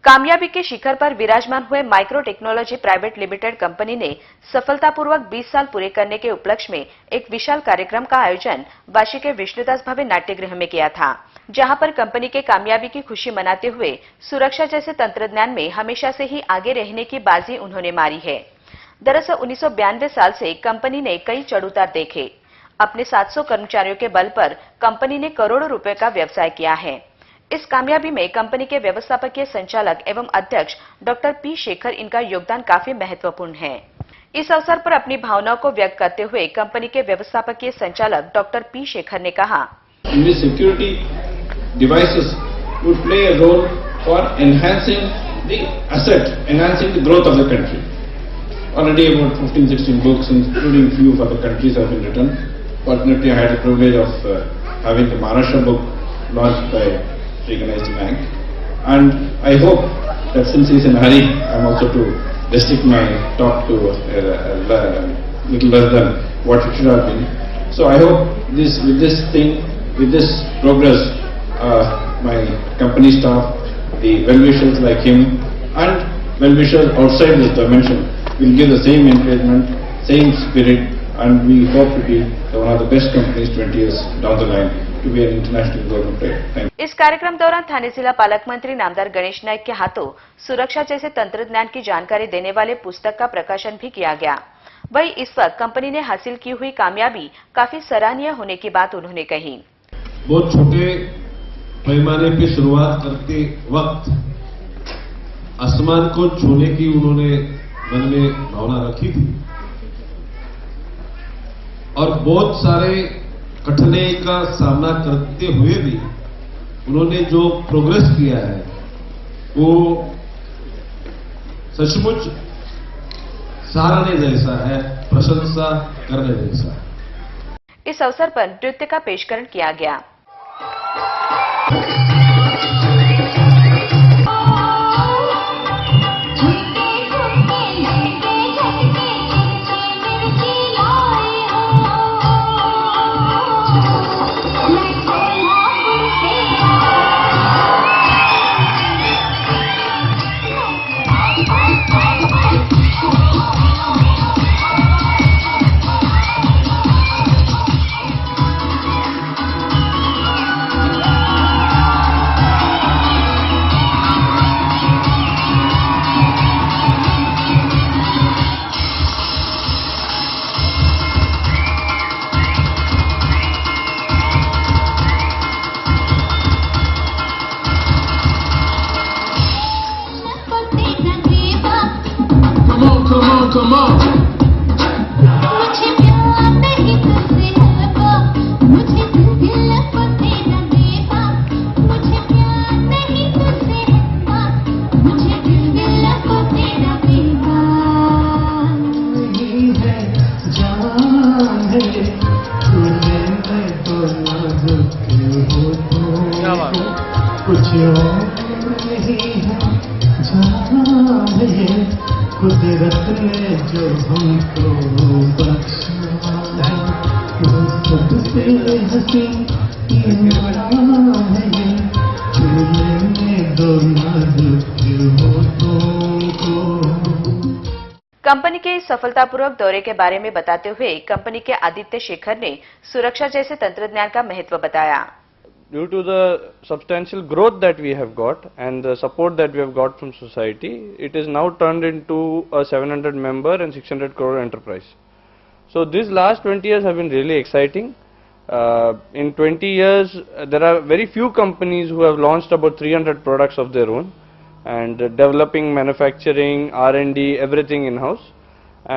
कामयाबी के शिखर पर विराजमान हुए micro technology private limited company ने सफलतापूर्वक 20 साल पूरे करने के उपलक्ष्य में एक विशाल कार्यक्रम का आयोजन वाशी के विष्णुदास भवन नाट्यगृह में किया था, जहां पर कंपनी के कामयाबी की खुशी मनाते हुए सुरक्षा जैसे तंत्रज्ञान में हमेशा से ही आगे रहने की बाजी उन्होंने मारी है। दरअसल 1992 साल से कंपनी ने कई चढ़-उतार देखे। अपने 700 कर्मचारियों के बल पर कंपनी ने करोड़ों रुपए का व्यवसाय किया है। इस कामयाबी में कंपनी के व्यवस्थापकीय संचालक एवं अध्यक्ष डॉक्टर पी शेखर इनका योगदान काफी महत्वपूर्ण है। इस अवसर पर अपनी भावनाओं को व्यक्त करते हुए कंपनी के व्यवस्थापकीय संचालक डॉक्टर पी शेखर ने कहा, security devices would play a role for enhancing the asset, enhancing the growth of the country. Already about 15-16 books, including few of other countries, have been written. Fortunately, I had the privilege of having the Maharashtra book launched by recognized bank, and I hope that since he's in a hurry, I'm also to restrict my talk to little less than what it should have been. So I hope with this progress, my company staff, the well-wishers like him, and well-wishers outside this dimension will give the same encouragement, same spirit, and we hope to be one of the best companies 20 years down the line. इस कार्यक्रम दौरान थाने जिला पालक मंत्री नामदार गणेश नाइक के हाथों सुरक्षा जैसे तंत्रज्ञान की जानकारी देने वाले पुस्तक का प्रकाशन भी किया गया। वहीं इस वक्त कंपनी ने हासिल की हुई कामयाबी काफी सराहनीय होने की बात उन्होंने कही। बहुत छोटे पैमाने पे शुरुआत करते वक्त आसमान को छूने की उन्होंने मन में भावना रखी थी और बहुत सारे कठिनाई का सामना करते हुए भी उन्होंने जो प्रोग्रेस किया है वो सचमुच सराहने जैसा है, प्रशंसा करने जैसा है। इस अवसर पर नृत्य का पेशकरण किया गया। Come on. मुझे प्यार नहीं तुझसे है बा, मुझे दिल को तेरा देवा, मुझे प्यार नहीं तुझसे है बा, मुझे दिल को तेरा देवा। नहीं है जान है तूने मैं तो नाजुक हो तो कुछ और नहीं है जान है कुदरत ने जो हमको बख्शा वो सबसे हसीन है चूल्हे दो नाजुक होठों को। कंपनी के इस सफलतापूर्वक दौरे के बारे में बताते हुए कंपनी के आदित्य शेखर ने सुरक्षा जैसे तंत्रज्ञान का महत्व बताया। Due to the substantial growth that we have got and the support that we have got from society, it is now turned into a 700 member and 600 crore enterprise. So these last 20 years have been really exciting. In 20 years, there are very few companies who have launched about 300 products of their own and developing, manufacturing, R&D, everything in-house,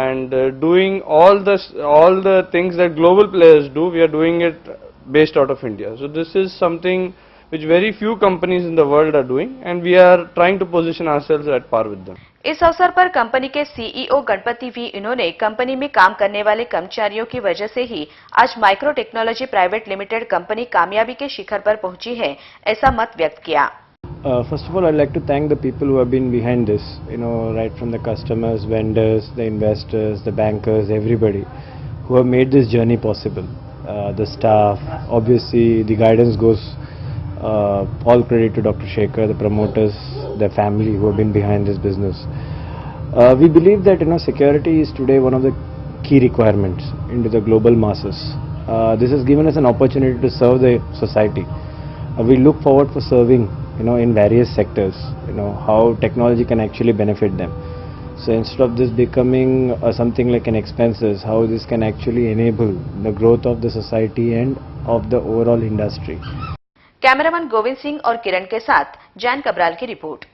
and doing all the things that global players do. We are doing it based out of India. So this is something which very few companies in the world are doing, and we are trying to position ourselves at par with them. इस अवसर पर company के CEO Ganpati we इन्होंने company में काम करने वाले कर्मचारियों की वजह से ही आज micro technology private limited company कामयाबी के शिखर पर पहुंची है, ऐसा मत व्यक्त किया। First of all, I'd like to thank the people who have been behind this, right from the customers, vendors, the investors, the bankers, everybody who have made this journey possible. The staff, obviously the guidance goes all credit to Dr. Shekhar, the promoters, their family who have been behind this business. We believe that security is today one of the key requirements into the global masses. This has given us an opportunity to serve the society. We look forward for serving in various sectors, how technology can actually benefit them. So instead of this becoming something like an expenses, how this can actually enable the growth of the society and of the overall industry. Cameraman Govind Singh और किरण के साथ जैन कबराल की report.